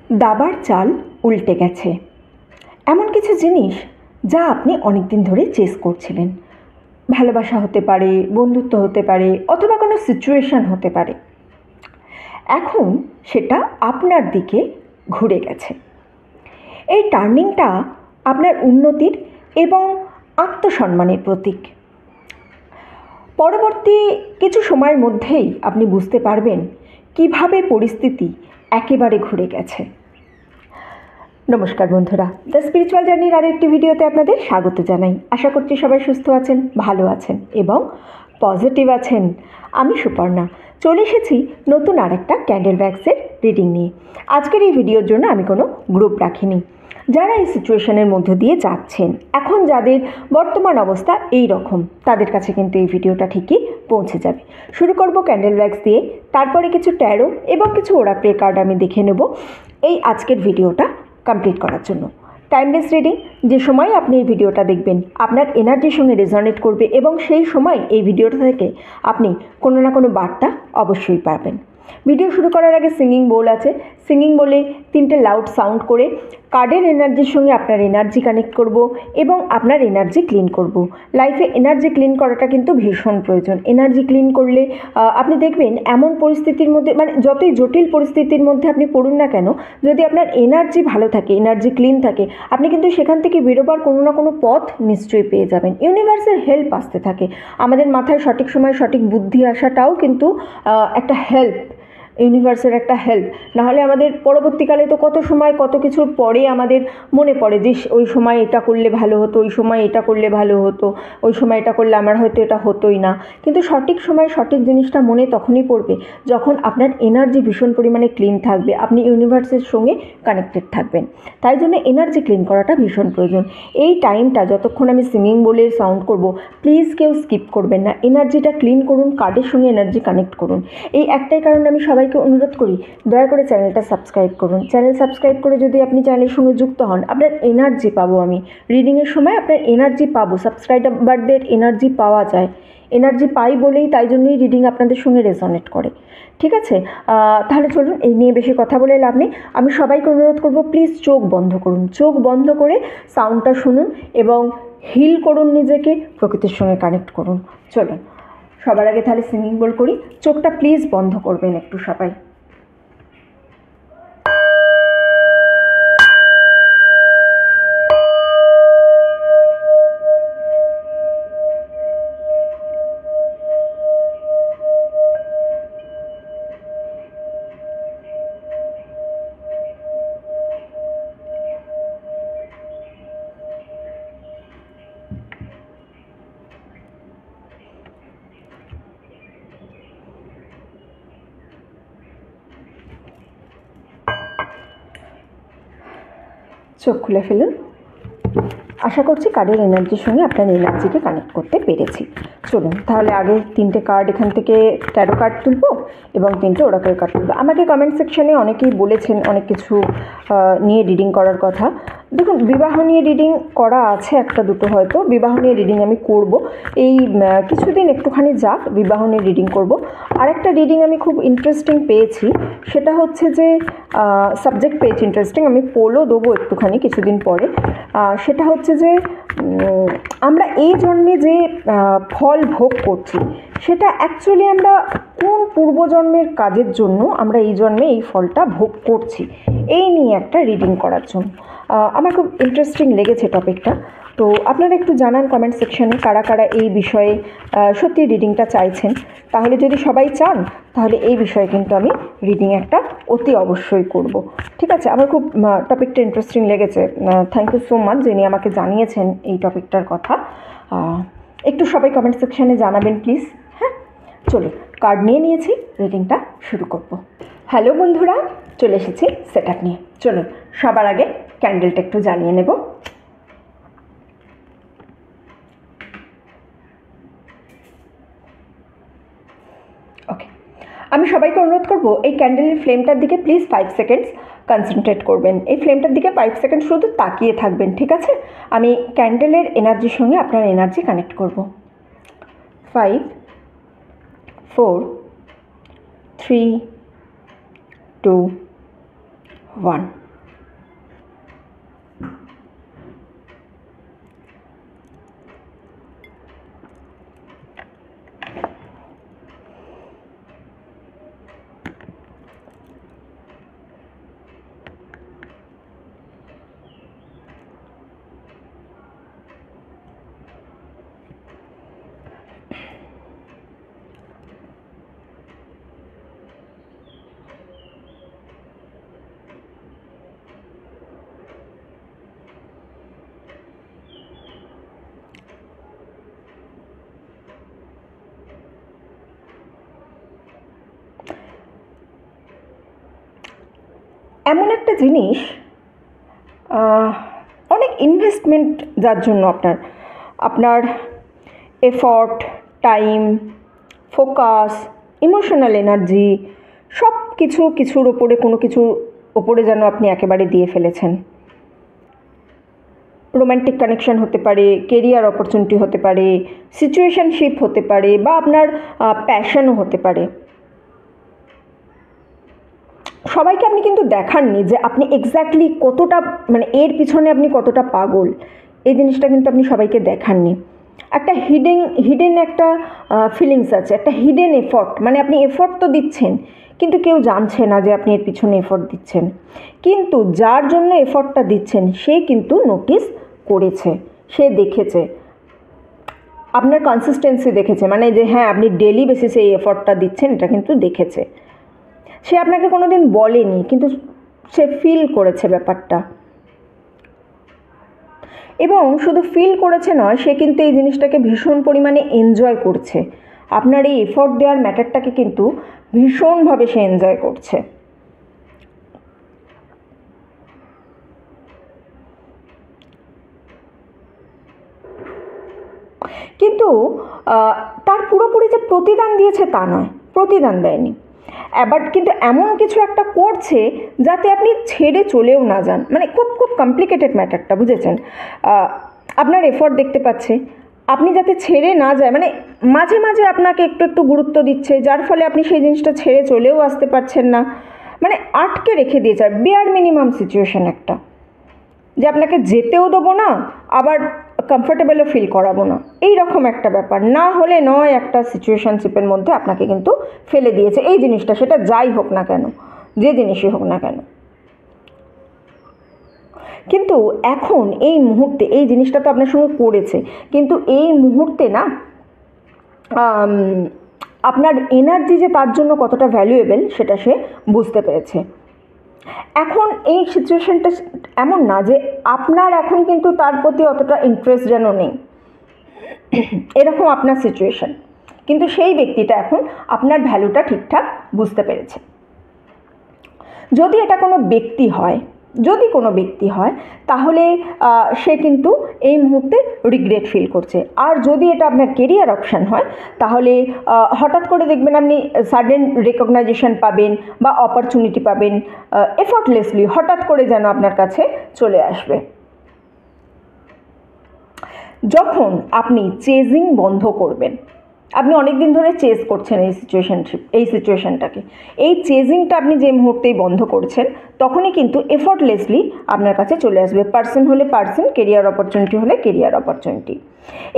দাবার চাল উল্টে গেছে। এমন কিছু জিনিস যা আপনি অনেক দিন ধরে চেস করছিলেন। ভালোবাসা হতে পারে, বন্ধুত্ব হতে পারে, অথবা কোনো সিচুয়েশান হতে পারে। এখন সেটা আপনার দিকে ঘুরে গেছে। এই টার্নিংটা আপনার উন্নতির এবং আত্মসম্মানের প্রতীক। পরবর্তী কিছু সময়ের মধ্যেই আপনি বুঝতে পারবেন কিভাবে পরিস্থিতি একেবারে ঘুরে গেছে। নমস্কার বন্ধুরা, দ্য স্পিরিচুয়াল জার্নির আরও একটি ভিডিওতে আপনাদের স্বাগত জানাই। আশা করছি সবাই সুস্থ আছেন, ভালো আছেন এবং পজিটিভ আছেন। আমি সুপর্ণা চলে এসেছি নতুন আরেকটা ক্যান্ডেল ওয়্যাক্সের রিডিং নিয়ে। আজকের এই ভিডিওর জন্য আমি কোনো গ্রুপ রাখিনি। যারা এই সিচুয়েশনের মধ্য দিয়ে যাচ্ছেন, এখন যাদের বর্তমান অবস্থা এই রকম, তাদের কাছে কিন্তু এই ভিডিওটা ঠিকই পৌঁছে যাবে। শুরু করব ক্যান্ডেল ওয়্যাক্স দিয়ে, তারপরে কিছু ট্যারো এবং কিছু ওরাকল কার্ড আমি দেখে নেব এই আজকের ভিডিওটা কমপ্লিট করার জন্য। টাইমলেস রিডিং, যে সময় আপনি এই ভিডিওটা দেখবেন আপনার এনার্জির সঙ্গে রেজনেট করবে এবং সেই সময় এই ভিডিওটা থেকে আপনি কোনো না কোনো বার্তা অবশ্যই পাবেন। ভিডিও শুরু করার আগে সিঙ্গিং বোল আছে। সিঙ্গিং বলে 3টে লাউড সাউন্ড করে কার্ডের এনার্জির সঙ্গে আপনার এনার্জি কানেক্ট করব এবং আপনার এনার্জি ক্লিন করব। লাইফে এনার্জি ক্লিন করাটা কিন্তু ভীষণ প্রয়োজন। এনার্জি ক্লিন করলে আপনি দেখবেন এমন পরিস্থিতির মধ্যে, মানে যতই জটিল পরিস্থিতির মধ্যে আপনি পড়ুন না কেন, যদি আপনার এনার্জি ভালো থাকে, এনার্জি ক্লিন থাকে, আপনি কিন্তু সেখান থেকে বেরোবার কোনো না কোনো পথ নিশ্চয়ই পেয়ে যাবেন। ইউনিভার্সের হেল্প আসতে থাকে। আমাদের মাথায় সঠিক সময় সঠিক বুদ্ধি আসাটাও কিন্তু একটা হেল্প, ইউনিভার্সের একটা হেল্প। নাহলে আমাদের পরবর্তীকালে তো কত সময় কত কিছুর পরে আমাদের মনে পড়ে যে ওই সময় এটা করলে ভালো হতো, ওই সময় এটা করলে ভালো হতো, ওই সময় এটা করলে আমার হয়তো এটা হতোই না। কিন্তু সঠিক সময় সঠিক জিনিসটা মনে তখনই পড়বে যখন আপনার এনার্জি ভীষণ পরিমাণে ক্লিন থাকবে, আপনি ইউনিভার্সের সঙ্গে কানেক্টেড থাকবেন। তাই জন্য এনার্জি ক্লিন করাটা ভীষণ প্রয়োজন। এই টাইমটা যতক্ষণ আমি সিঙ্গিং বলে সাউন্ড করব, প্লিজ কেউ স্কিপ করবেন না। এনার্জিটা ক্লিন করুন, কার্ডের সঙ্গে এনার্জি কানেক্ট করুন। এই একটাই কারণে আমি সবাইকে অনুরোধ করি, দয়া করে চ্যানেলটা সাবস্ক্রাইব করুন। চ্যানেল সাবস্ক্রাইব করে যদি আপনি চ্যানেলের সঙ্গে যুক্ত হন, আপনার এনার্জি পাবো আমি রিডিংয়ের সময়, আপনার এনার্জি পাবো। সাবস্ক্রাইবারদের এনার্জি পাওয়া যায়, এনার্জি পাই বলেই তাই জন্যই রিডিং আপনাদের সঙ্গে রেজনেট করে। ঠিক আছে, তাহলে চলুন, এই নিয়ে বেশি কথা বলে লাভ নেই। আমি সবাইকে অনুরোধ করব, প্লিজ চোখ বন্ধ করুন। চোখ বন্ধ করে সাউন্ডটা শুনুন এবং হিল করুন নিজেকে, প্রকৃতির সঙ্গে কানেক্ট করুন। চলুন সবার আগে তাহলে সিঙ্গিং বোল করি। চোখটা প্লিজ বন্ধ করবেন একটু সবাই। চোখ খুলে ফেলুন। আশা করছি কার্ডের এনার্জির সঙ্গে আপনার এনার্জিকে কানেক্ট করতে পেরেছি। চলুন তাহলে আগে 3টে কার্ড এখান থেকে ট্যারো কার্ড তুলব এবং 3টে ওরাকল কার্ড তুলব। আমাকে কমেন্ট সেকশানে অনেকেই বলেছেন অনেক কিছু নিয়ে রিডিং করার কথা। দেখুন, বিবাহ নিয়ে রিডিং করা আছে একটা দুটো, হয়তো বিবাহ নিয়ে রিডিং আমি করব। এই কিছুদিন একটুখানি যাক, বিবাহ নিয়ে রিডিং করব। আরেকটা রিডিং আমি খুব ইন্টারেস্টিং পেয়েছি, সেটা হচ্ছে যে সাবজেক্ট পেয়েছি ইন্টারেস্টিং, আমি পোলও দেবো একটুখানি কিছুদিন পরে। সেটা হচ্ছে যে আমরা এই জন্মে যে ফল ভোগ করছি, সেটা অ্যাকচুয়ালি আমরা কোন পূর্বজন্মের কাজের জন্য আমরা এই জন্মে এই ফলটা ভোগ করছি, এই নিয়ে একটা রিডিং করার জন্য। আমার খুব ইন্টারেস্টিং লেগেছে টপিকটা। তো আপনারা একটু জানান কমেন্ট সেকশানে কারা কারা এই বিষয়ে সত্যি রিডিংটা চাইছেন। তাহলে যদি সবাই চান, তাহলে এই বিষয়ে কিন্তু আমি রিডিং একটা অতি অবশ্যই করব। ঠিক আছে, আমার খুব টপিকটা ইন্টারেস্টিং লেগেছে। থ্যাংক ইউ সো মাচ যিনি আমাকে জানিয়েছেন এই টপিকটার কথা। একটু সবাই কমেন্ট সেকশানে জানাবেন প্লিজ। হ্যাঁ, চলুন, কার্ড নিয়ে নিয়েছি, রিডিংটা শুরু করব। হ্যালো বন্ধুরা, চলে এসেছি সেট আপ নিয়ে। চলুন সবার আগে ক্যান্ডেলটা একটু জ্বালিয়ে নেব। ওকে, আমি সবাইকে অনুরোধ করব এই ক্যান্ডেলের ফ্লেমটার দিকে প্লিজ 5 সেকেন্ডস কনসেন্ট্রেট করবেন। এই ফ্লেমটার দিকে 5 সেকেন্ড শুধু তাকিয়ে থাকবেন, ঠিক আছে? আমি ক্যান্ডেলের এনার্জির সঙ্গে আপনার এনার্জি কানেক্ট করব। 5 4 3 2 1। এমন একটা জিনিস, অনেক ইনভেস্টমেন্ট যার জন্য আপনার effort, time, focus, emotional energy সব কিছুর ওপরে কোনো কিছুর ওপরে যেন আপনি একেবারে দিয়ে ফেলেছেন। রোম্যান্টিক কানেকশন হতে পারে, কেরিয়ার অপরচুনিটি হতে পারে, সিচুয়েশনশিপ হতে পারে, বা আপনার প্যাশনও হতে পারে। সবাইকে আপনি কিন্তু দেখাননি যে আপনি এক্স্যাক্টলি কতটা, মানে এর পিছনে আপনি কতটা পাগল, এই জিনিসটা কিন্তু আপনি সবাইকে দেখাননি। একটা হিডেন একটা ফিলিংস আছে, একটা হিডেন এফর্ট, মানে আপনি এফর্ট তো দিচ্ছেন কিন্তু কেউ জানছে না যে আপনি এর পিছনে এফর্ট দিচ্ছেন। কিন্তু যার জন্য এফর্টটা দিচ্ছেন সে কিন্তু নোটিস করেছে, সে দেখেছে, আপনার কনসিস্টেন্সি দেখেছে, মানে যে হ্যাঁ আপনি ডেলি বেসিসে এই এফর্টটা দিচ্ছেন এটা কিন্তু দেখেছে। সে আপনাকে কোনো দিন বলেনি কিন্তু সে ফিল করেছে ব্যাপারটা, এবং শুধু ফিল করেছে নয়, সে কিন্তু এই জিনিসটাকে ভীষণ পরিমাণে এনজয় করছে। আপনার এই এফর্ট দেওয়ার ম্যাটারটাকে কিন্তু ভীষণভাবে সে এনজয় করছে। কিন্তু তার পুরোপুরি যে প্রতিদান দিয়েছে তা নয়, প্রতিদান দেয়নি, বাট কিন্তু এমন কিছু একটা করছে যাতে আপনি ছেড়ে চলেও না যান। মানে খুব কমপ্লিকেটেড ম্যাটারটা, বুঝেছেন? আপনার এফর্ট দেখতে পাচ্ছে, আপনি যাতে ছেড়ে না যায়, মানে মাঝে মাঝে আপনাকে একটু গুরুত্ব দিচ্ছে, যার ফলে আপনি সেই জিনিসটা ছেড়ে চলেও আসতে পারছেন না, মানে আটকে রেখে দিয়েছে। আর বেয়ার মিনিমাম সিচুয়েশন একটা, যে আপনাকে যেতেও দেবো না, আবার কমফোর্টেবলও ফিল করাবো না, এই রকম একটা ব্যাপার। না হলে নয় একটা সিচুয়েশনশিপের মধ্যে আপনাকে কিন্তু ফেলে দিয়েছে এই জিনিসটা, সেটা যাই হোক না কেন, যে জিনিসই হোক না কেন। কিন্তু এখন এই মুহূর্তে এই জিনিসটা তো আপনার সঙ্গে করেছে, কিন্তু এই মুহূর্তে না আপনার এনার্জি যে তার জন্য কতটা ভ্যালুয়েবল সেটা সে বুঝতে পেরেছে। এখন এই সিচুয়েশনটা এমন না যে আপনার এখন কিন্তু তার প্রতি অতটা ইন্টারেস্ট যেন নেই, এরকম আপনার সিচুয়েশন, কিন্তু সেই ব্যক্তিটা এখন আপনার ভ্যালুটা ঠিকঠাক বুঝতে পেরেছে। যদি এটা কোনো ব্যক্তি হয় তাহলে সে কিন্তু এই মুহূর্তে রিগ্রেট ফিল করছে। আর যদি এটা আপনার কেরিয়ার অপশান হয় তাহলে হঠাৎ করে দেখবেন আপনি সাডেন রেকগনাইজেশন পাবেন বা অপরচুনিটি পাবেন, এফর্টলেসলি হঠাৎ করে যেন আপনার কাছে চলে আসবে। যখন আপনি চেজিং বন্ধ করবেন, আপনি অনেক দিন ধরে চেজ করছেন এই সিচুয়েশনটাকে, এই চেজিংটা আপনি যে মুহূর্তেই বন্ধ করছেন তখনই কিন্তু এফর্টলেসলি আপনার কাছে চলে আসবে। পার্সন হলে পার্সন, কেরিয়ার অপরচুনিটি হলে কেরিয়ার অপরচুনিটি।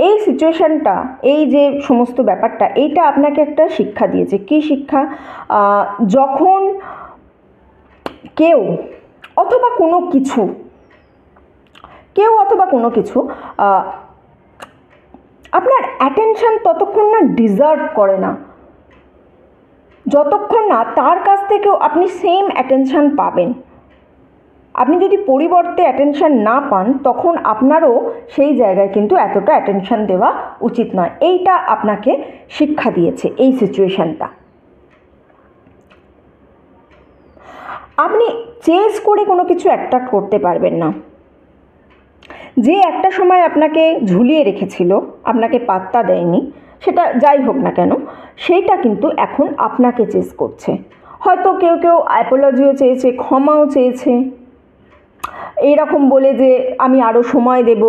এই সিচুয়েশনটা, এই যে সমস্ত ব্যাপারটা, এইটা আপনাকে একটা শিক্ষা দিয়েছে। কি শিক্ষা? যখন কেউ অথবা কোনো কিছু আপনার অ্যাটেনশন ততক্ষণ না ডিজার্ভ করে না, যতক্ষণ না তার কাছ থেকেও আপনি সেম অ্যাটেনশন পাবেন। আপনি যদি পরিবর্তে অ্যাটেনশন না পান তখন আপনারও সেই জায়গায় কিন্তু এতটা অ্যাটেনশন দেওয়া উচিত নয়। এইটা আপনাকে শিক্ষা দিয়েছে এই সিচুয়েশনটা। আপনি চেজ করে কোনো কিছু অ্যাট্রাক্ট করতে পারবেন না। যে একটা সময় আপনাকে ঝুলিয়ে রেখেছিল, আপনাকে পাত্তা দেয়নি, সেটা যাই হোক না কেন, সেইটা কিন্তু এখন আপনাকে চেজ করছে। হয়তো কেউ অ্যাপোলজিও চেয়েছে, ক্ষমাও চেয়েছে, এইরকম বলে যে আমি আরও সময় দেব,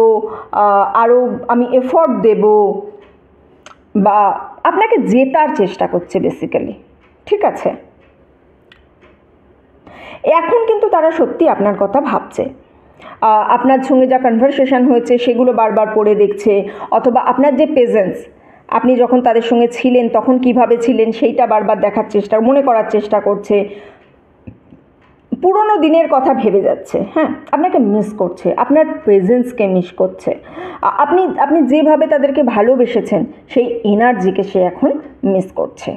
আরও আমি এফর্ট দেব, বা আপনাকে জেতার চেষ্টা করছে বেসিক্যালি। ঠিক আছে, এখন কিন্তু তারা সত্যি আপনার কথা ভাবছে, আপনার সঙ্গে যা কনভারসেশন হয়েছে সেগুলো বারবার পড়ে দেখছে, অথবা আপনার যে প্রেজেন্স, আপনি যখন তাদের সঙ্গে ছিলেন তখন কিভাবে ছিলেন সেইটা বারবার দেখার চেষ্টা, মনে করার চেষ্টা করছে, পুরনো দিনের কথা ভেবে যাচ্ছে, হ্যাঁ, আপনাকে মিস করছে, আপনার প্রেজেন্সকে মিস করছে, আপনি যেভাবে তাদেরকে ভালোবেসেছেন সেই এনার্জিকে সে এখন মিস করছে।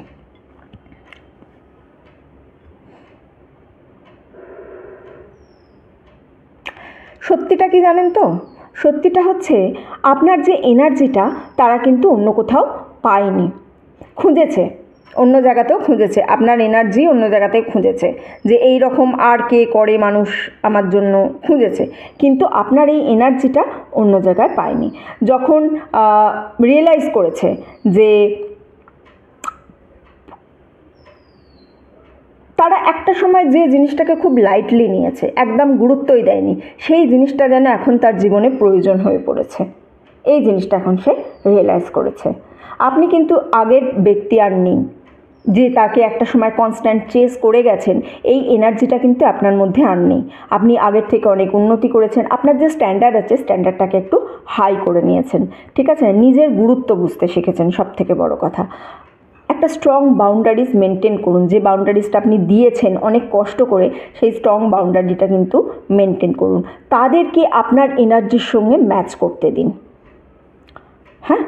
সত্যিটা কি জানেন তো? সত্যিটা হচ্ছে আপনার যে এনার্জিটা তারা কিন্তু অন্য কোথাও পায়নি, খুঁজেছে, অন্য জায়গাতেও খুঁজেছে, আপনার এনার্জি অন্য জায়গাতে খুঁজেছে, যে এই রকম আর কে করে মানুষ আমার জন্য, খুঁজেছে, কিন্তু আপনার এই এনার্জিটা অন্য জায়গায় পায়নি। যখন রিয়েলাইজ করেছে যে তারা একটা সময় যে জিনিসটাকে খুব লাইটলি নিয়েছে, একদম গুরুত্বই দেয়নি, সেই জিনিসটা যেন এখন তার জীবনে প্রয়োজন হয়ে পড়েছে, এই জিনিসটা এখন সে রিয়েলাইজ করেছে। আপনি কিন্তু আগের ব্যক্তি আর নেই, যে তাকে একটা সময় কনস্ট্যান্ট চেস করে গেছেন, এই এনার্জিটা কিন্তু আপনার মধ্যে আর নেই। আপনি আগের থেকে অনেক উন্নতি করেছেন, আপনার যে স্ট্যান্ডার্ড আছে স্ট্যান্ডার্ডটাকে একটু হাই করে নিয়েছেন, ঠিক আছে, নিজের গুরুত্ব বুঝতে শিখেছেন, সব থেকে বড় কথা। একটা স্ট্রং বাউন্ডারিজ মেনটেন করুন, যে বাউন্ডারিজটা আপনি দিয়েছেন অনেক কষ্ট করে, সেই স্ট্রং বাউন্ডারিটা কিন্তু মেনটেন করুন, তাদেরকে আপনার এনার্জির সঙ্গে ম্যাচ করতে দিন, হ্যাঁ,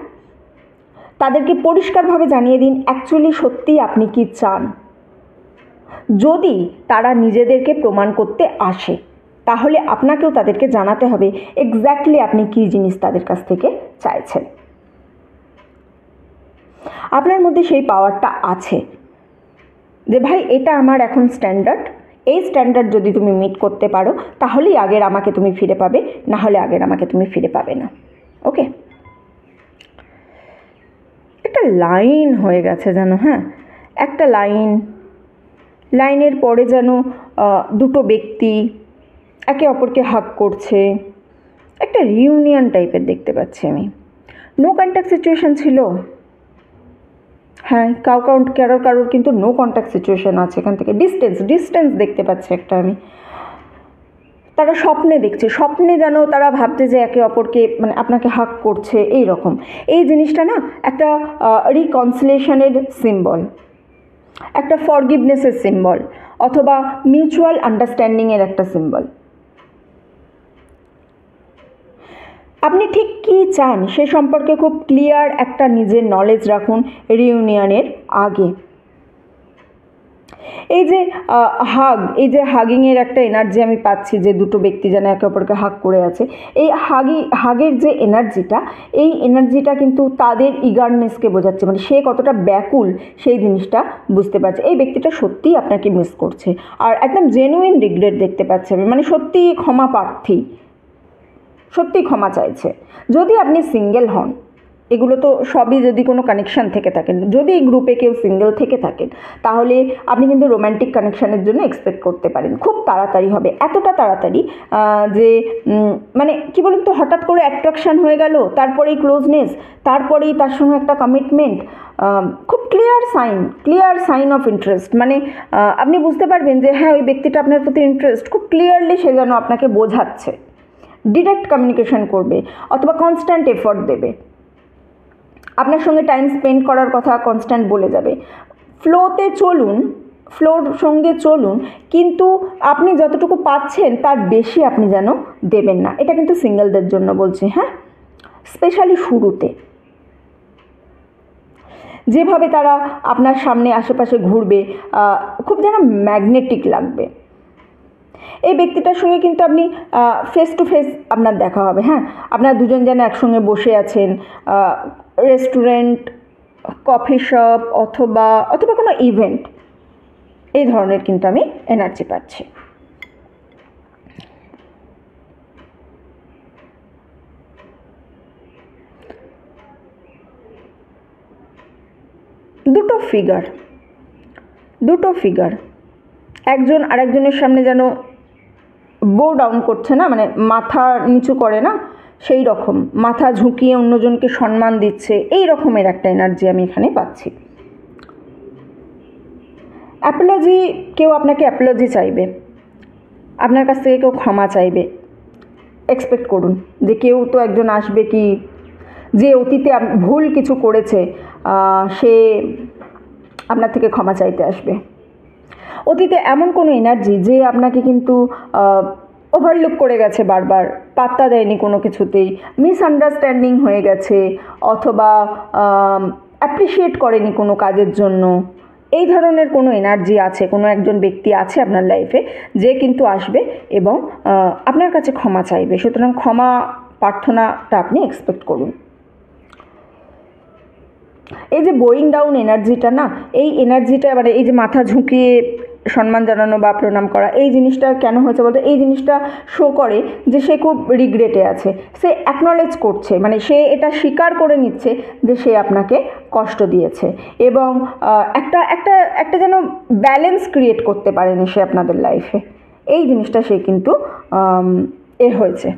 তাদেরকে পরিষ্কারভাবে জানিয়ে দিন অ্যাকচুয়ালি সত্যিই আপনি কি চান। যদি তারা নিজেদেরকে প্রমাণ করতে আসে, তাহলে আপনাকেও তাদেরকে জানাতে হবে এক্স্যাক্টলি আপনি কী জিনিস তাদের কাছ থেকে চাইছেন। আপনার মধ্যে সেই পাওয়ারটা আছে যে ভাই এটা আমার এখন স্ট্যান্ডার্ড, এই স্ট্যান্ডার্ড যদি তুমি মিট করতে পারো তাহলেই আগের আমাকে তুমি ফিরে পাবে, না হলে আগের আমাকে তুমি ফিরে পাবে না। ওকে, একটা লাইন হয়ে গেছে যেন, হ্যাঁ, একটা লাইনের পরে যেন দুটো ব্যক্তি একে অপরকে হাগ করছে, একটা রিউনিয়ন টাইপের দেখতে পাচ্ছি আমি। নো কন্ট্যাক্ট সিচুয়েশন ছিল, হ্যাঁ, কারোর কিন্তু নো কন্ট্যাক্ট সিচুয়েশন আছে, এখান থেকে ডিস্টেন্স দেখতে পাচ্ছি একটা আমি। তারা স্বপ্নে দেখছে, স্বপ্নে যেন তারা ভাবছে যে একে অপরকে, মানে আপনাকে হাগ করছে, এই রকম। এই জিনিসটা না একটা রিকনসিলেশনের সিম্বল, একটা ফরগিভনেসের সিম্বল, অথবা মিউচুয়াল আন্ডারস্ট্যান্ডিংয়ের একটা সিম্বল। আপনি ঠিক কী চান সে সম্পর্কে খুব ক্লিয়ার একটা নিজের নলেজ রাখুন রিউনিয়নের আগে। এই যে হাগিংয়ের একটা এনার্জি আমি পাচ্ছি, যে দুটো ব্যক্তি যেন একে অপরকে হাগ করে আছে, এই হাগের যে এনার্জিটা, এই এনার্জিটা কিন্তু তাদের ইগারনেসকে বোঝাচ্ছে, মানে সে কতটা ব্যাকুল সেই জিনিসটা বুঝতে পারছে। এই ব্যক্তিটা সত্যিই আপনাকে মিস করছে, আর একদম জেনুইন রিগ্রেট দেখতে পাচ্ছে আমি, মানে সত্যিই ক্ষমা প্রার্থী, সত্যি ক্ষমা চাইছে। যদি আপনি সিঙ্গেল হন, এগুলো তো সবই যদি কোনো কানেকশান থেকে থাকেন, যদি এই গ্রুপে কেউ সিঙ্গেল থেকে থাকেন, তাহলে আপনি কিন্তু রোম্যান্টিক কানেকশানের জন্য এক্সপেক্ট করতে পারেন, খুব তাড়াতাড়ি হবে, এতটা তাড়াতাড়ি যে মানে কি বলুন তো, হঠাৎ করে অ্যাট্রাকশান হয়ে গেল, তারপরেই ক্লোজনেস, তারপরেই তার সঙ্গে একটা কমিটমেন্ট, খুব ক্লিয়ার সাইন অফ ইন্টারেস্ট, মানে আপনি বুঝতে পারবেন যে হ্যাঁ ওই ব্যক্তিটা আপনার প্রতি ইন্টারেস্ট, খুব ক্লিয়ারলি সে যেন আপনাকে বোঝাচ্ছে, ডিরেক্ট কমিউনিকেশন করবে, অথবা কনস্ট্যান্ট এফর্ট দেবে, আপনার সঙ্গে টাইম স্পেন্ড করার কথা কনস্ট্যান্ট বলে যাবে। ফ্লোর সঙ্গে চলুন, কিন্তু আপনি যতটুকু পাচ্ছেন তার বেশি আপনি যেন দেবেন না। এটা কিন্তু সিঙ্গেলদের জন্য বলছি, হ্যাঁ, স্পেশালি শুরুতে। যেভাবে তারা আপনার সামনে আশেপাশে ঘুরবে, খুব যেন ম্যাগনেটিক লাগবে। এই ব্যক্তিটার সঙ্গে কিন্তু আপনি ফেস টু ফেস আপনার দেখা হবে, হ্যাঁ, আপনার দুজন যেন একসঙ্গে বসে আছেন, রেস্টুরেন্ট, কফি শপ, অথবা কোনো ইভেন্ট, এই ধরনের কিন্তু আমি এনার্জি পাচ্ছি। দুটো ফিগার একজন আরেকজনের সামনে যেন বো ডাউন করছে না, মানে মাথা নিচু করে না, সেই রকম মাথা ঝুঁকিয়ে অন্যজনকে সম্মান দিচ্ছে, এই রকমের একটা এনার্জি আমি এখানে পাচ্ছি। অ্যাপোলজি, কেউ আপনাকে অ্যাপোলজি চাইবে, আপনার কাছ থেকে কেউ ক্ষমা চাইবে, এক্সপেক্ট করুন যে কেউ তো একজন আসবে কি যে অতীতে ভুল কিছু করেছে সে আপনার থেকে ক্ষমা চাইতে আসবে। অতীতে এমন কোনো এনার্জি যে আপনাকে কিন্তু ওভারলুক করে গেছে, বারবার পাত্তা দেয়নি কোনো কিছুতেই, মিসআন্ডারস্ট্যান্ডিং হয়ে গেছে, অথবা অ্যাপ্রিসিয়েট করেনি কোনো কাজের জন্য, এই ধরনের কোনো এনার্জি আছে, কোনো একজন ব্যক্তি আছে আপনার লাইফে যে কিন্তু আসবে এবং আপনার কাছে ক্ষমা চাইবে। সুতরাং ক্ষমা প্রার্থনাটা আপনি এক্সপেক্ট করুন। এই যে গোয়িং ডাউন এনার্জিটা না, এই এনার্জিটা মানে এই যে মাথা ঝুঁকিয়ে সম্মান জানানো বা প্রণাম করা, এই জিনিসটা কেন হয়েছে বলতে, এই জিনিসটা শো করে যে সে খুব রিগ্রেটে আছে, সে অ্যাকনলেজ করছে, মানে সে এটা স্বীকার করে নিচ্ছে যে সে আপনাকে কষ্ট দিয়েছে এবং একটা একটা একটা যেন ব্যালেন্স ক্রিয়েট করতে পারেনি সে আপনাদের লাইফে, এই জিনিসটা সে কিন্তু হয়েছে।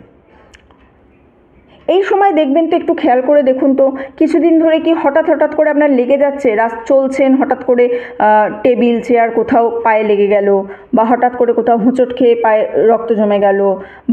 এই সময় দেখবেন তো, একটু খেয়াল করে দেখুন তো, কিছুদিন ধরে কি হঠাৎ করে আপনার লেগে যাচ্ছে, চলছেন হঠাৎ করে টেবিল চেয়ার কোথাও পায়ে লেগে গেল, বা হঠাৎ করে কোথাও হোঁচট খেয়ে পায়ে রক্ত জমে গেল,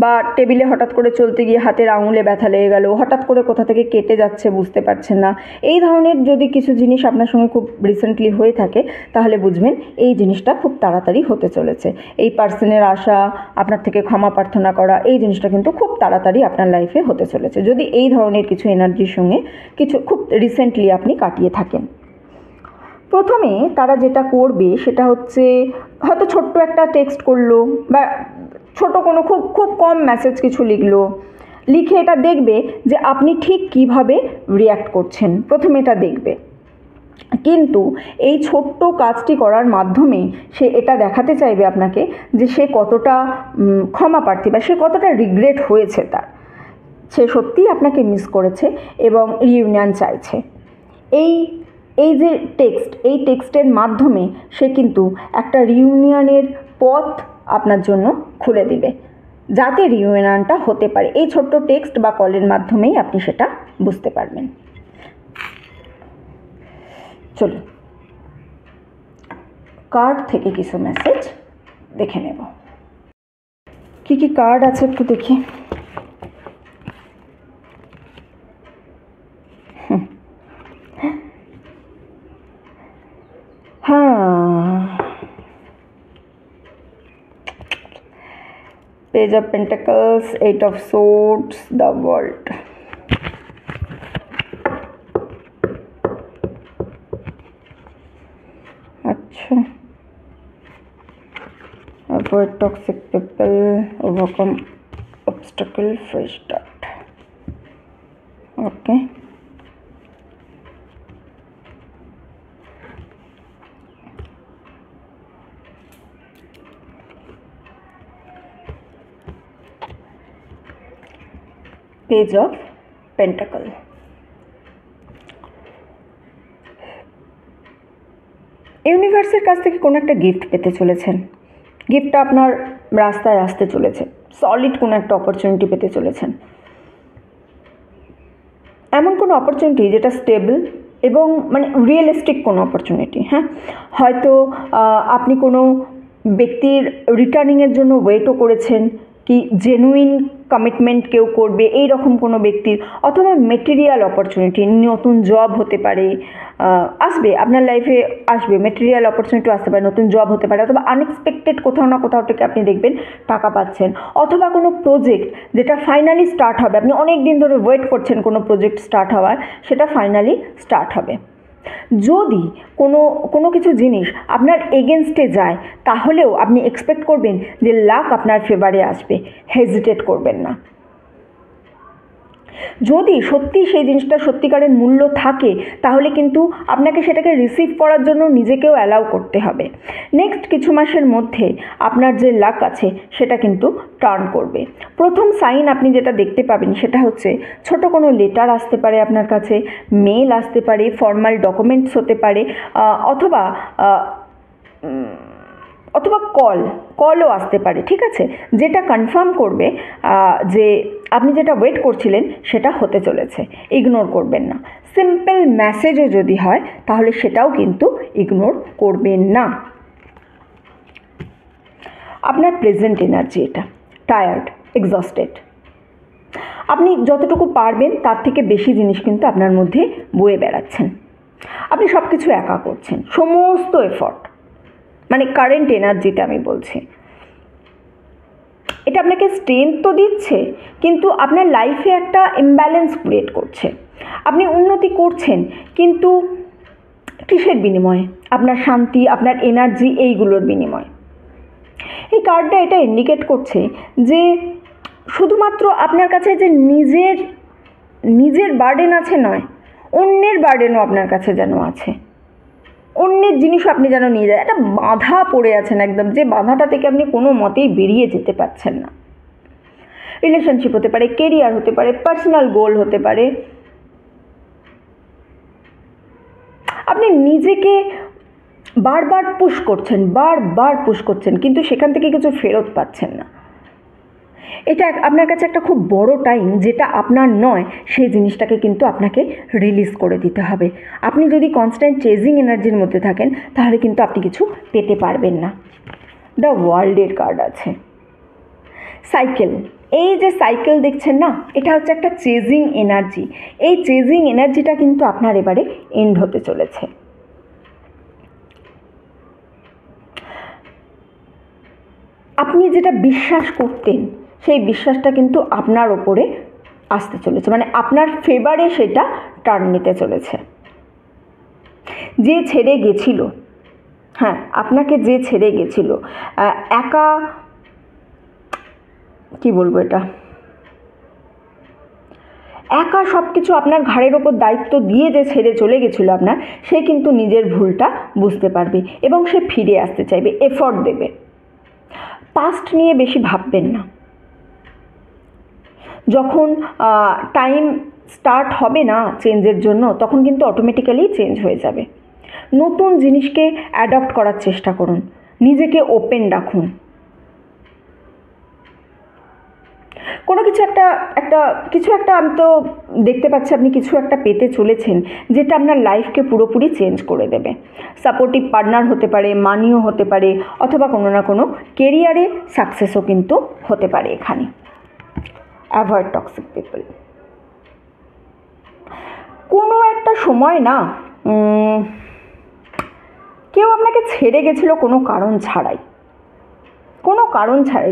বা টেবিলে হঠাৎ করে চলতে গিয়ে হাতের আঙুলে ব্যথা লেগে গেল, হঠাৎ করে কোথা থেকে কেটে যাচ্ছে বুঝতে পারছেন না, এই ধরনের যদি কিছু জিনিস আপনার সঙ্গে খুব রিসেন্টলি হয়ে থাকে তাহলে বুঝবেন এই জিনিসটা খুব তাড়াতাড়ি হতে চলেছে। এই পার্সনের আসা, আপনার থেকে ক্ষমা প্রার্থনা করা, এই জিনিসটা কিন্তু খুব তাড়াতাড়ি আপনার লাইফে হতে চলেছে, যদি এই ধরনের কিছু এনার্জির সঙ্গে কিছু খুব রিসেন্টলি আপনি কাটিয়ে থাকেন। প্রথমে তারা যেটা করবে সেটা হচ্ছে হয়তো ছোট্ট একটা টেক্সট করলো, বা ছোট কোনো খুব খুব কম মেসেজ কিছু লিখলো, লিখে এটা দেখবে যে আপনি ঠিক কিভাবে রিয়্যাক্ট করছেন, প্রথমে এটা দেখবে। কিন্তু এই ছোট্ট কাজটি করার মাধ্যমে সে এটা দেখাতে চাইবে আপনাকে যে সে কতটা ক্ষমা প্রার্থী, বা সে কতটা রিগ্রেট হয়েছে তার, সে সত্যিই আপনাকে মিস করেছে এবং রিইউনিয়ন চাইছে। এই যে এই টেক্সটের মাধ্যমে সে কিন্তু একটা রিইউনিয়নের পথ আপনার জন্য খুলে দিবে, যাতে রিইউনিয়নটা হতে পারে। এই ছোট্ট টেক্সট বা কলের মাধ্যমেই আপনি সেটা বুঝতে পারবেন। চলুন কার্ড থেকে কিছু মেসেজ দেখে নেব। কি কি কার্ড আছে একটু দেখি। Page of Pentacles, Eight of Swords, the World. अच्छा, avoid toxic people, overcome obstacle, fresh start. Okay. Page of Pentacle. ইউনিভার্সের কাছ থেকে কোনো একটা গিফট পেতে চলেছেন, গিফটটা আপনার রাস্তায় আসতে চলেছে, সলিড কোনো একটা অপরচুনিটি পেতে চলেছেন, এমন কোনো অপরচুনিটি যেটা স্টেবল এবং মানে রিয়েলিস্টিক কোনো অপরচুনিটি। হ্যাঁ, হয়তো আপনি কোনো ব্যক্তির রিটার্নিংয়ের জন্য ওয়েটও করেছেন, কি জেনুইন কমিটমেন্ট কেউ করবে এই রকম কোনো ব্যক্তির, অথবা মেটেরিয়াল অপরচুনিটি, নতুন জব হতে পারে, আসবে আপনার লাইফে, আসবে মেটেরিয়াল অপরচুনিটি আসতে পারে, নতুন জব হতে পারে, অথবা আনএক্সপেক্টেড কোথাও না কোথাও থেকে আপনি দেখবেন টাকা পাচ্ছেন, অথবা কোনো প্রজেক্ট যেটা ফাইনালি স্টার্ট হবে, আপনি অনেক দিন ধরে ওয়েট করছেন কোনো প্রজেক্ট স্টার্ট হওয়ার, সেটা ফাইনালি স্টার্ট হবে। যদি কোনো কিছু জিনিস আপনার এগেনস্টে যায় তাহলেও আপনি এক্সপেক্ট করবেন যে লাক আপনার ফেভারে আসবে, হেজিটেট করবেন না। যদি সত্যি সেই জিনিসটা সত্যিকারের মূল্য থাকে তাহলে কিন্তু আপনাকে সেটাকে রিসিভ করার জন্য নিজেকেও অ্যালাউ করতে হবে। নেক্সট কিছু মাসের মধ্যে আপনার যে লাক আছে সেটা কিন্তু টার্ন করবে। প্রথম সাইন আপনি যেটা দেখতে পাবেন সেটা হচ্ছে ছোট কোনো লেটার আসতে পারে আপনার কাছে, মেল আসতে পারে, ফর্মাল ডকুমেন্টস হতে পারে, অথবা কলও আসতে পারে, ঠিক আছে, যেটা কনফার্ম করবে যে আপনি যেটা ওয়েট করছিলেন সেটা হতে চলেছে। ইগনোর করবেন না। সিম্পল মেসেজও যদি হয় তাহলে সেটাও কিন্তু ইগনোর করবেন না। আপনার প্রেজেন্ট এনার্জি এটা টায়ার্ড, এক্সস্টেড। আপনি যতটুকু পারবেন তার থেকে বেশি জিনিস কিন্তু আপনার মধ্যে বয়ে বেড়াচ্ছেন। আপনি সব কিছু একা করছেন, সমস্ত এফর্ট, মানে কারেন্ট এনার্জিতে আমি বলছি। এটা আপনাকে স্ট্রেংথ তো দিচ্ছে, কিন্তু আপনার লাইফে একটা ইমব্যালেন্স ক্রিয়েট করছে। আপনি উন্নতি করছেন, কিন্তু কিসের বিনিময়ে? আপনার শান্তি, আপনার এনার্জি, এইগুলোর বিনিময়ে। এই কার্ডটা এটা ইন্ডিকেট করছে যে শুধুমাত্র আপনার কাছে যে নিজের বার্ডেন আছে নয়, অন্যের বার্ডেনও আপনার কাছে যেন আছে, অন্যের জিনিসও আপনি যেন নিয়ে যায়। একটা বাধা পড়ে আছেন একদম, যে বাধাটা থেকে আপনি কোনো মতেই বেরিয়ে যেতে পারছেন না। রিলেশনশিপ হতে পারে, কেরিয়ার হতে পারে, পার্সোনাল গোল হতে পারে। আপনি নিজেকে বারবার পুশ করছেন, কিন্তু সেখান থেকে কিছু ফেরত পাচ্ছেন না। এটা আপনার কাছে একটা খুব বড় টাইম, যেটা আপনার নয়, সেই জিনিসটাকে কিন্তু আপনাকে রিলিজ করে দিতে হবে। আপনি যদি কনস্ট্যান্ট চেজিং এনার্জির মধ্যে থাকেন, তাহলে কিন্তু আপনি কিছু পেতে পারবেন না। দ্য ওয়ার্ল্ডের কার্ড আছে, সাইকেল। এই যে সাইকেল দেখছেন না, এটা হচ্ছে একটা চেজিং এনার্জি। এই চেজিং এনার্জিটা কিন্তু আপনার এবারে এন্ড হতে চলেছে। আপনি যেটা বিশ্বাস করতেন, সেই বিশ্বাসটা কিন্তু আপনার ওপরে আসতে চলেছে, মানে আপনার ফেভারে সেটা টার্ন নিতে চলেছে। যে ছেড়ে গেছিল, হ্যাঁ, আপনাকে যে ছেড়ে গেছিল, একা, কি বলবো, এটা একা সব কিছু আপনার ঘাড়ের ওপর দায়িত্ব দিয়ে যে ছেড়ে চলে গেছিলো আপনার, সে কিন্তু নিজের ভুলটা বুঝতে পারবে এবং সে ফিরে আসতে চাইবে, এফর্ট দেবে। পাস্ট নিয়ে বেশি ভাববেন না। যখন টাইম স্টার্ট হবে না চেঞ্জের জন্য, তখন কিন্তু অটোমেটিক্যালি চেঞ্জ হয়ে যাবে। নতুন জিনিসকে অ্যাডপ্ট করার চেষ্টা করুন, নিজেকে ওপেন রাখুন। কোনো কিছু একটা আমি তো দেখতে পাচ্ছি আপনি কিছু একটা পেতে চলেছেন, যেটা আপনার লাইফকে পুরোপুরি চেঞ্জ করে দেবে। সাপোর্টিভ পার্টনার হতে পারে, মানিও হতে পারে, অথবা কোনো না কোনো কেরিয়ারে সাকসেসও কিন্তু হতে পারে এখানে। Avoid toxic people. কোনো একটা সময় না কেউ আপনাকে ছেড়ে গেছিলো কোনো কারণ ছাড়াই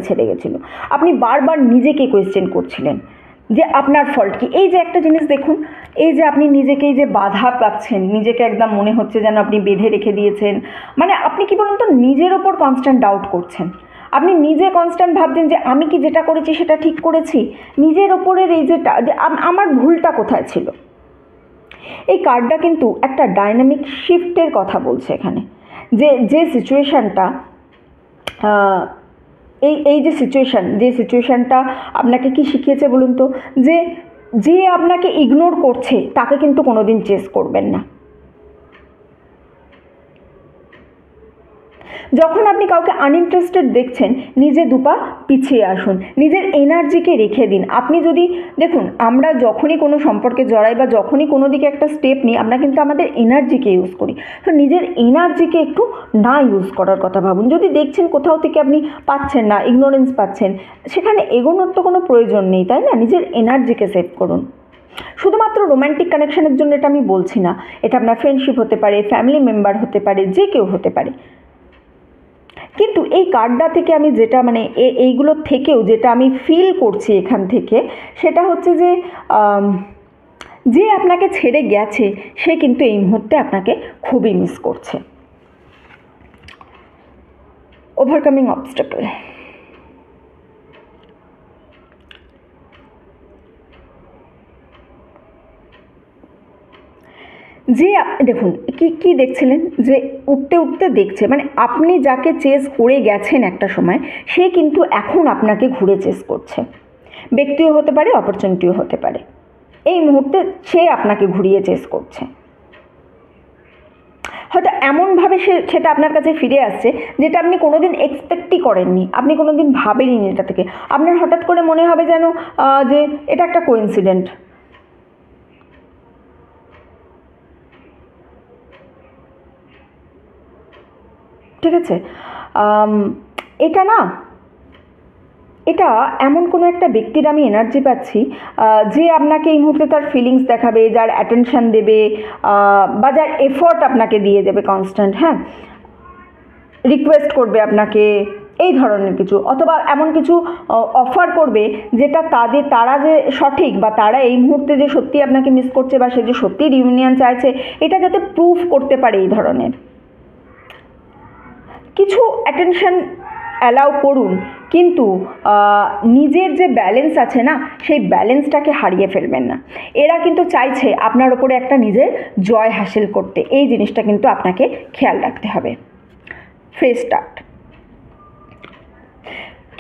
ছেড়ে গেছিলো। আপনি বারবার নিজেকে কোয়েশ্চেন করছিলেন যে আপনার ফল্ট কি। এই যে একটা জিনিস দেখুন, এই যে আপনি নিজেকে এই যে বাধা পাচ্ছেন, নিজেকে একদম মনে হচ্ছে যেন আপনি বেঁধে রেখে দিয়েছেন, মানে আপনি কি বলুন তো, নিজের ওপর কনস্ট্যান্ট ডাউট করছেন। আপনি নিজে কনস্ট্যান্ট ভাবছেন যে আমি কি যেটা করেছি সেটা ঠিক করেছি, নিজের ওপরের এই যে আমার ভুলটা কোথায় ছিল। এই কার্ডটা কিন্তু একটা ডাইনামিক শিফটের কথা বলছে এখানে, যে সিচুয়েশানটা, এই যে সিচুয়েশানটা আপনাকে কি শিখিয়েছে বলুন তো, যে আপনাকে ইগনোর করছে তাকে কিন্তু কোনোদিন চেস করবেন না। যখন আপনি কাউকে আনইন্টারেস্টেড দেখছেন, নিজে দুপা পিছিয়ে আসুন, নিজের এনার্জিকে রেখে দিন। আপনি যদি দেখুন, আমরা যখনই কোনো সম্পর্কে জড়াই বা যখনই কোনো দিকে একটা স্টেপ নিই, আমরা কিন্তু আমাদের এনার্জিকে ইউজ করি। তো নিজের এনার্জিকে একটু না ইউজ করার কথা ভাবুন। যদি দেখছেন কোথাও থেকে আপনি পাচ্ছেন না, ইগনোরেন্স পাচ্ছেন, সেখানে এগোনোর তো কোনো প্রয়োজন নেই, তাই না? নিজের এনার্জিকে সেভ করুন। শুধুমাত্র রোম্যান্টিক কানেকশনের জন্য এটা আমি বলছি না, এটা আপনার ফ্রেন্ডশিপ হতে পারে, ফ্যামিলি মেম্বার হতে পারে, যে কেউ হতে পারে। কিন্তু এই কার্ডটা থেকে আমি যেটা মানে এইগুলোর থেকেও যেটা আমি ফিল করছি এখান থেকে, সেটা হচ্ছে যে আপনাকে ছেড়ে গেছে, সে কিন্তু এই মুহূর্তে আপনাকে খুবই মিস করছে। Overcoming obstacle. যে দেখুন কি দেখছিলেন, যে উঠতে দেখছে, মানে আপনি যাকে চেস করে গেছেন একটা সময়, সে কিন্তু এখন আপনাকে ঘুরে চেস করছে। ব্যক্তিও হতে পারে, অপরচুনিটিও হতে পারে। এই মুহূর্তে সে আপনাকে ঘুরিয়ে চেস করছে। হয়তো এমনভাবে সেটা আপনার কাছে ফিরে আসছে যেটা আপনি কোনোদিন এক্সপেক্টই করেননি, আপনি কোনোদিন ভাবেননি এটা থেকে। আপনার হঠাৎ করে মনে হবে যেন যে এটা একটা কোইন্সিডেন্ট। ঠিক আছে, এটা না, এটা এমন কোনো একটা ব্যক্তির আমি এনার্জি পাচ্ছি যে আপনাকে এই মুহূর্তে তার ফিলিংস দেখাবে, যার অ্যাটেনশান দেবে, বা যার এফোর্ট আপনাকে দিয়ে দেবে কনস্ট্যান্ট, হ্যাঁ, রিকোয়েস্ট করবে আপনাকে, এই ধরনের কিছু, অথবা এমন কিছু অফার করবে যেটা তারা যে সঠিক, বা তারা এই মুহূর্তে যে সত্যি আপনাকে মিস করছে, বা সে যে সত্যি রিউনিয়ন চাইছে, এটা যাতে প্রুফ করতে পারে। এই ধরনের কিছু অ্যাটেনশন অ্যালাউ করুন, কিন্তু নিজের যে ব্যালেন্স আছে না, সেই ব্যালেন্সটাকে হারিয়ে ফেলবেন না। এরা কিন্তু চাইছে আপনার ওপরে একটা নিজের জয় হাসিল করতে, এই জিনিসটা কিন্তু আপনাকে খেয়াল রাখতে হবে। Fresh start.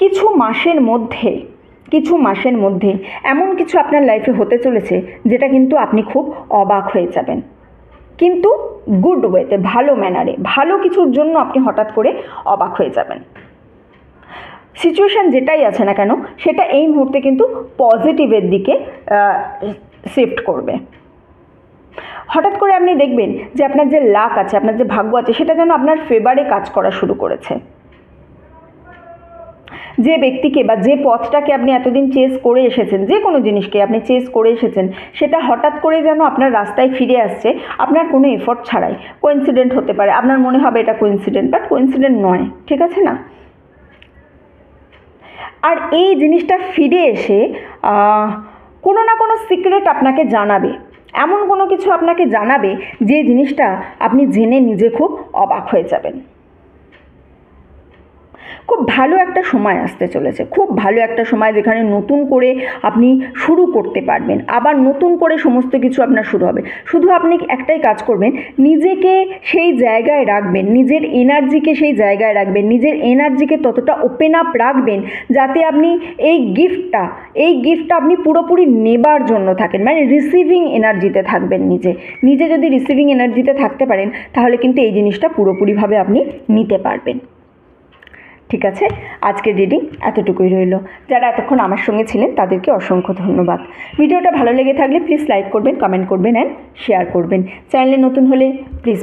কিছু মাসের মধ্যে এমন কিছু আপনার লাইফে হতে চলেছে যেটা কিন্তু আপনি খুব অবাক হয়ে যাবেন, কিন্তু গুড ওয়েতে, ভালো ম্যানারে, ভালো কিছুর জন্য আপনি হঠাৎ করে অবাক হয়ে যাবেন। সিচুয়েশান যেটাই আছে না কেন, সেটা এই মুহূর্তে কিন্তু পজিটিভের দিকে শিফট করবে। হঠাৎ করে আপনি দেখবেন যে আপনার যে লাক আছে, আপনার যে ভাগ্য আছে, সেটা যেন আপনার ফেভারে কাজ করা শুরু করেছে। যে ব্যক্তিকে বা যে পথটাকে আপনি এতদিন চেস করে এসেছেন, যে কোনো জিনিসকে আপনি চেস করে এসেছেন, সেটা হঠাৎ করে যেন আপনার রাস্তায় ফিরে আসছে, আপনার কোনো এফোর্ট ছাড়াই। কোইন্সিডেন্ট হতে পারে, আপনার মনে হবে এটা কোইন্সিডেন্ট, বাট কোইন্সিডেন্ট নয়, ঠিক আছে না? আর এই জিনিসটা ফিরে এসে কোনো না কোনো সিক্রেট আপনাকে জানাবে, এমন কোনো কিছু আপনাকে জানাবে যে জিনিসটা আপনি জেনে নিজে খুব অবাক হয়ে যাবেন। খুব ভালো একটা সময় আসতে চলেছে, খুব ভালো একটা সময়, যেখানে নতুন করে আপনি শুরু করতে পারবেন, আবার নতুন করে সমস্ত কিছু আপনার শুরু হবে। শুধু আপনি একটাই কাজ করবেন, নিজেকে সেই জায়গায় রাখবেন, নিজের এনার্জিকে সেই জায়গায় রাখবেন, নিজের এনার্জিকে ততটা ওপেন আপ রাখবেন যাতে আপনি এই গিফটটা আপনি পুরোপুরি নেবার জন্য থাকেন, মানে রিসিভিং এনার্জিতে থাকবেন। নিজে যদি রিসিভিং এনার্জিতে থাকতে পারেন, তাহলে কিন্তু এই জিনিসটা পুরোপুরিভাবে আপনি নিতে পারবেন। ঠিক আছে, আজকের রিডিং এতটুকুই রইল। যারা এতক্ষণ আমার সঙ্গে ছিলেন তাদেরকে অসংখ্য ধন্যবাদ। ভিডিওটা ভালো লেগে থাকলে প্লিজ লাইক করবেন, কমেন্ট করবেন অ্যান্ড শেয়ার করবেন। চ্যানেলে নতুন হলে প্লিজ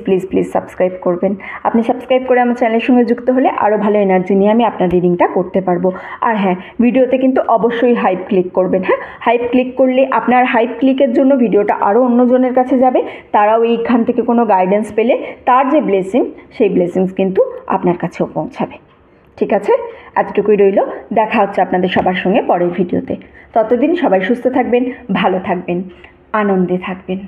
সাবস্ক্রাইব করবেন। আপনি সাবস্ক্রাইব করে আমার চ্যানেলের সঙ্গে যুক্ত হলে আরও ভালো এনার্জি নিয়ে আমি আপনার রিডিংটা করতে পারবো। আর হ্যাঁ, ভিডিওতে কিন্তু অবশ্যই হাইপ ক্লিক করবেন। হ্যাঁ, হাইপ ক্লিক করলে আপনার হাইপ ক্লিকের জন্য ভিডিওটা আরও অন্যজনের কাছে যাবে, তারাও এইখান থেকে কোনো গাইডেন্স পেলে তার যে ব্লেসিং, সেই ব্লেসিংস কিন্তু আপনার কাছেও পৌঁছাবে। ঠিক আছে, এতটুকুই রইল। দেখা হচ্ছে আপনাদের সবার সঙ্গে পরের ভিডিওতে। ততদিন সবাই সুস্থ থাকবেন, ভালো থাকবেন, আনন্দে থাকবেন।